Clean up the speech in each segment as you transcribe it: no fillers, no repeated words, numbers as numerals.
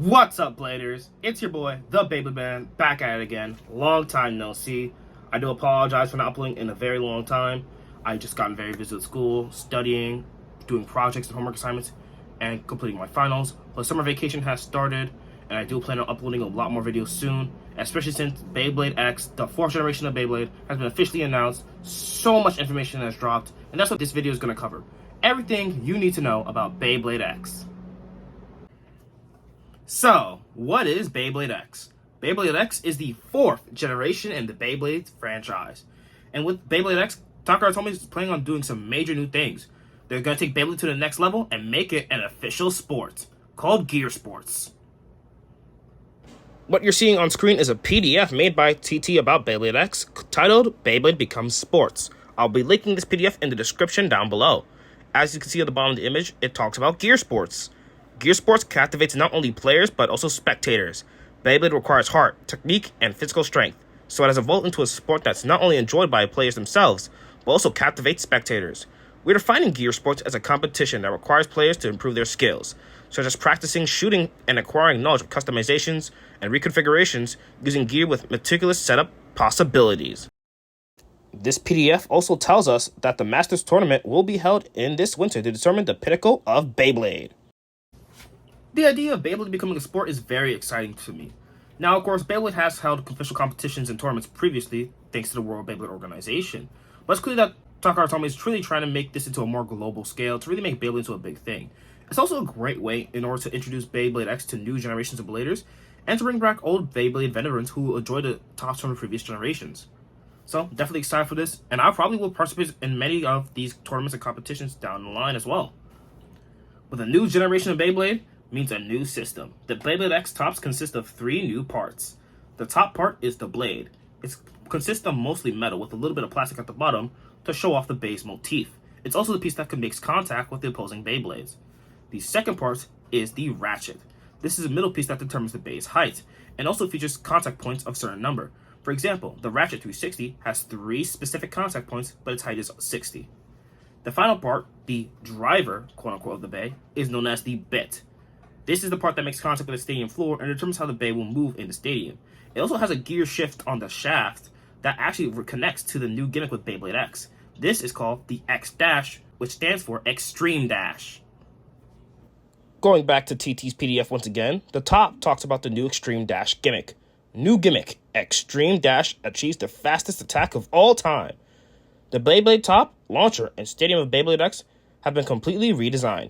What's up, Bladers? It's your boy, the Beyblade Man, back at it again. Long time no see. I do apologize for not uploading in a very long time. I just gotten very busy with school, studying, doing projects and homework assignments, and completing my finals. Plus, summer vacation has started, and I do plan on uploading a lot more videos soon, especially since Beyblade X, the 4th generation of Beyblade, has been officially announced. So much information has dropped, and that's what this video is going to cover. Everything you need to know about Beyblade X. So, what is Beyblade X? Beyblade X is the 4th generation in the Beyblade franchise. And with Beyblade X, Takara Tomy is planning on doing some major new things. They're going to take Beyblade to the next level and make it an official sport, called Gear Sports. What you're seeing on screen is a PDF made by TT about Beyblade X, titled Beyblade Becomes Sports. I'll be linking this PDF in the description down below. As you can see at the bottom of the image, it talks about Gear Sports. Gear Sports captivates not only players, but also spectators. Beyblade requires heart, technique, and physical strength, so it has evolved into a sport that's not only enjoyed by players themselves, but also captivates spectators. We're defining Gear Sports as a competition that requires players to improve their skills, such as practicing shooting and acquiring knowledge of customizations and reconfigurations using gear with meticulous setup possibilities. This PDF also tells us that the Masters Tournament will be held in this winter to determine the pinnacle of Beyblade. The idea of Beyblade becoming a sport is very exciting to me. Now, of course, Beyblade has held official competitions and tournaments previously, thanks to the World Beyblade Organization. But it's clear that Takara Tomy is truly trying to make this into a more global scale to really make Beyblade into a big thing. It's also a great way in order to introduce Beyblade X to new generations of Bladers and to bring back old Beyblade veterans who enjoyed the tops from the previous generations. So, definitely excited for this, and I probably will participate in many of these tournaments and competitions down the line as well. With a new generation of Beyblade means a new system. The Beyblade X tops consist of 3 new parts. The top part is the blade. It consists of mostly metal with a little bit of plastic at the bottom to show off the base motif. It's also the piece that can make contact with the opposing Beyblades. The second part is the ratchet. This is a middle piece that determines the base height and also features contact points of a certain number. For example, the Ratchet 360 has 3 specific contact points, but its height is 60. The final part, the driver, quote-unquote, of the bay, is known as the bit. This is the part that makes contact with the stadium floor and determines how the bay will move in the stadium. It also has a gear shift on the shaft that actually connects to the new gimmick with Beyblade X. This is called the X-Dash, which stands for Extreme Dash. Going back to TT's PDF once again, the top talks about the new Extreme Dash gimmick. New gimmick, Extreme Dash achieves the fastest attack of all time. The Beyblade top, launcher, and stadium of Beyblade X have been completely redesigned.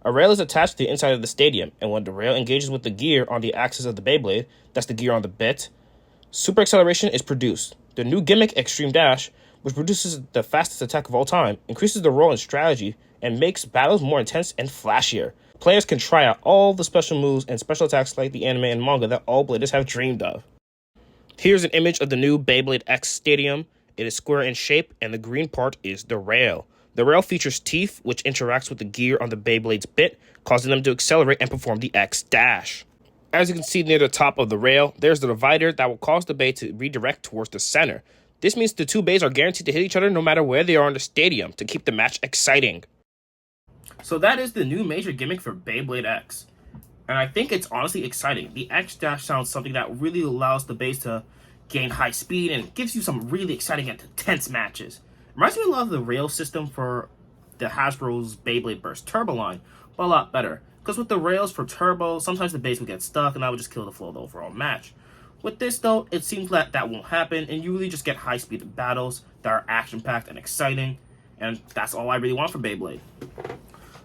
A rail is attached to the inside of the stadium, and when the rail engages with the gear on the axis of the Beyblade, that's the gear on the bit, super acceleration is produced. The new gimmick, Extreme Dash, which produces the fastest attack of all time, increases the roll and strategy, and makes battles more intense and flashier. Players can try out all the special moves and special attacks like the anime and manga that all Bladers have dreamed of. Here's an image of the new Beyblade X Stadium. It is square in shape, and the green part is the rail. The rail features teeth, which interacts with the gear on the Beyblade's bit, causing them to accelerate and perform the X-Dash. As you can see near the top of the rail, there's the divider that will cause the bay to redirect towards the center. This means the 2 bays are guaranteed to hit each other no matter where they are in the stadium to keep the match exciting. So that is the new major gimmick for Beyblade X. And I think it's honestly exciting. The X-Dash sounds something that really allows the bays to gain high speed and gives you some really exciting and intense matches. Reminds me a lot of the rail system for the Hasbro's Beyblade Burst Turbo line, but a lot better. Because with the rails for Turbo, sometimes the base would get stuck and that would just kill the flow of the overall match. With this though, it seems that that won't happen and you really just get high-speed battles that are action-packed and exciting. And that's all I really want from Beyblade.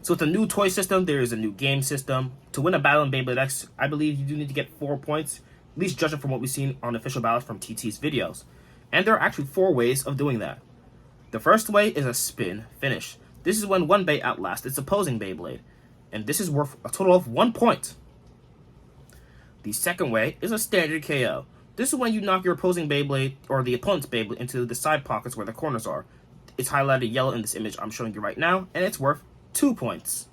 So with the new toy system, there is a new game system. To win a battle in Beyblade X, I believe you do need to get 4 points, at least judging from what we've seen on official battles from TT's videos. And there are actually 4 ways of doing that. The first way is a spin finish. This is when one bay outlasts its opposing Beyblade, and this is worth a total of 1 point. The second way is a standard KO. This is when you knock your opposing Beyblade, or the opponent's Beyblade, into the side pockets where the corners are. It's highlighted yellow in this image I'm showing you right now, and it's worth 2 points.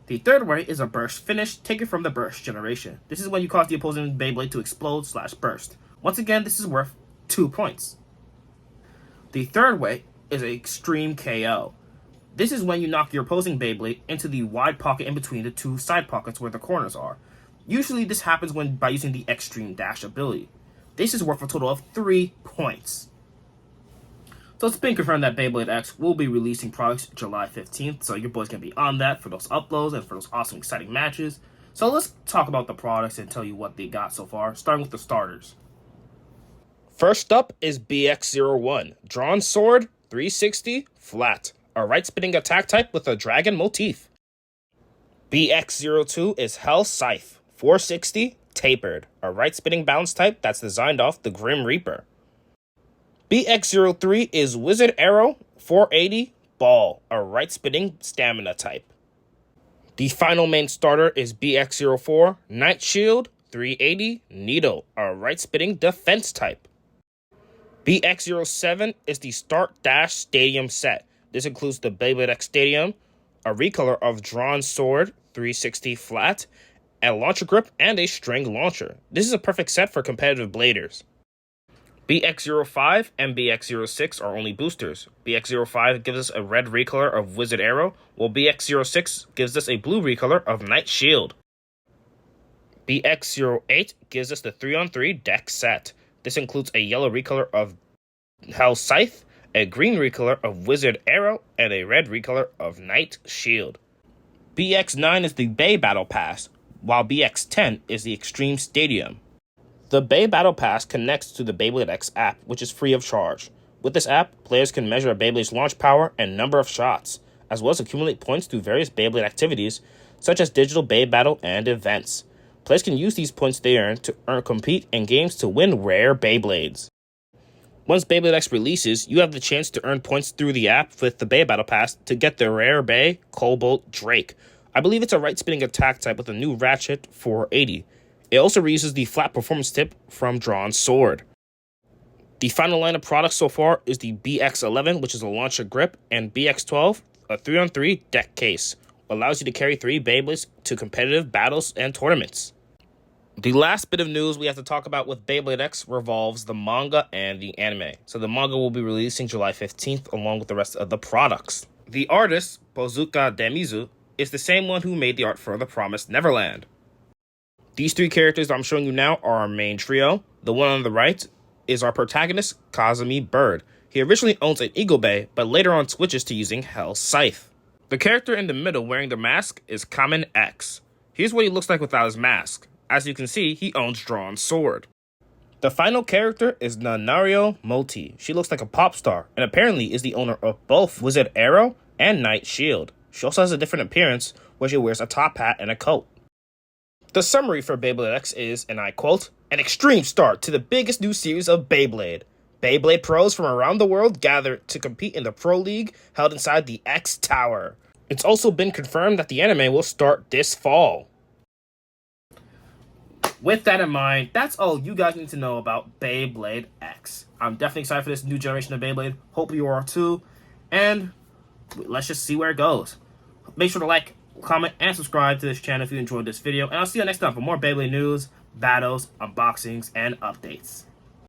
The third way is a burst finish, taken from the Burst generation. This is when you cause the opposing Beyblade to explode/burst. Once again, this is worth 2 points. The third way is an extreme KO. This is when you knock your opposing Beyblade into the wide pocket in between the two side pockets where the corners are. Usually this happens by using the Extreme Dash ability. This is worth a total of 3 points. So it's been confirmed that Beyblade X will be releasing products July 15th, so your boys can be on that for those uploads and for those awesome exciting matches. So let's talk about the products and tell you what they got so far, starting with the starters. First up is BX01, Drawn Sword, 360, flat, a right spinning attack type with a dragon motif. BX02 is Hell Scythe, 460, tapered, a right spinning bounce type that's designed off the Grim Reaper. BX03 is Wizard Arrow, 480, ball, a right spinning stamina type. The final main starter is BX04, Night Shield, 380, needle, a right spinning defense type. BX07 is the Start Dash Stadium set. This includes the Beyblade X Stadium, a recolor of Drawn Sword, 360 flat, a launcher grip, and a string launcher. This is a perfect set for competitive bladers. BX05 and BX06 are only boosters. BX05 gives us a red recolor of Wizard Arrow, while BX06 gives us a blue recolor of Night Shield. BX08 gives us the 3-on-3 deck set. This includes a yellow recolor of Hell Scythe, a green recolor of Wizard Arrow, and a red recolor of Night Shield. BX9 is the Bay Battle Pass, while BX10 is the Extreme Stadium. The Bay Battle Pass connects to the Beyblade X app, which is free of charge. With this app, players can measure a Beyblade's launch power and number of shots, as well as accumulate points through various Beyblade activities, such as digital Bay Battle and events. Players can use these points they earn to compete in games to win rare Beyblades. Once Beyblade X releases, you have the chance to earn points through the app with the Bay Battle Pass to get the rare Bay Cobalt Drake. I believe it's a right-spinning attack type with a new ratchet 480. It also reuses the flat performance tip from Drawn Sword. The final line of products so far is the BX11, which is a launcher grip, and BX12, a 3-on-3 deck case. Allows you to carry 3 Beyblades to competitive battles and tournaments. The last bit of news we have to talk about with Beyblade X revolves the manga and the anime. So the manga will be releasing July 15th along with the rest of the products. The artist, Bozuka Demizu, is the same one who made the art for The Promised Neverland. These 3 characters I'm showing you now are our main trio. The one on the right is our protagonist, Kazumi Bird. He originally owns an Eagle Bay, but later on switches to using Hell Scythe. The character in the middle wearing the mask is Kamen X. Here's what he looks like without his mask. As you can see, he owns Drawn Sword. The final character is Nanario Moti. She looks like a pop star, and apparently is the owner of both Wizard Arrow and Night Shield. She also has a different appearance, where she wears a top hat and a coat. The summary for Beyblade X is, and I quote, "An extreme start to the biggest new series of Beyblade. Beyblade pros from around the world gather to compete in the Pro League held inside the X Tower." It's also been confirmed that the anime will start this fall. With that in mind, that's all you guys need to know about Beyblade X. I'm definitely excited for this new generation of Beyblade. Hope you are too. And let's just see where it goes. Make sure to like, comment, and subscribe to this channel if you enjoyed this video. And I'll see you next time for more Beyblade news, battles, unboxings, and updates.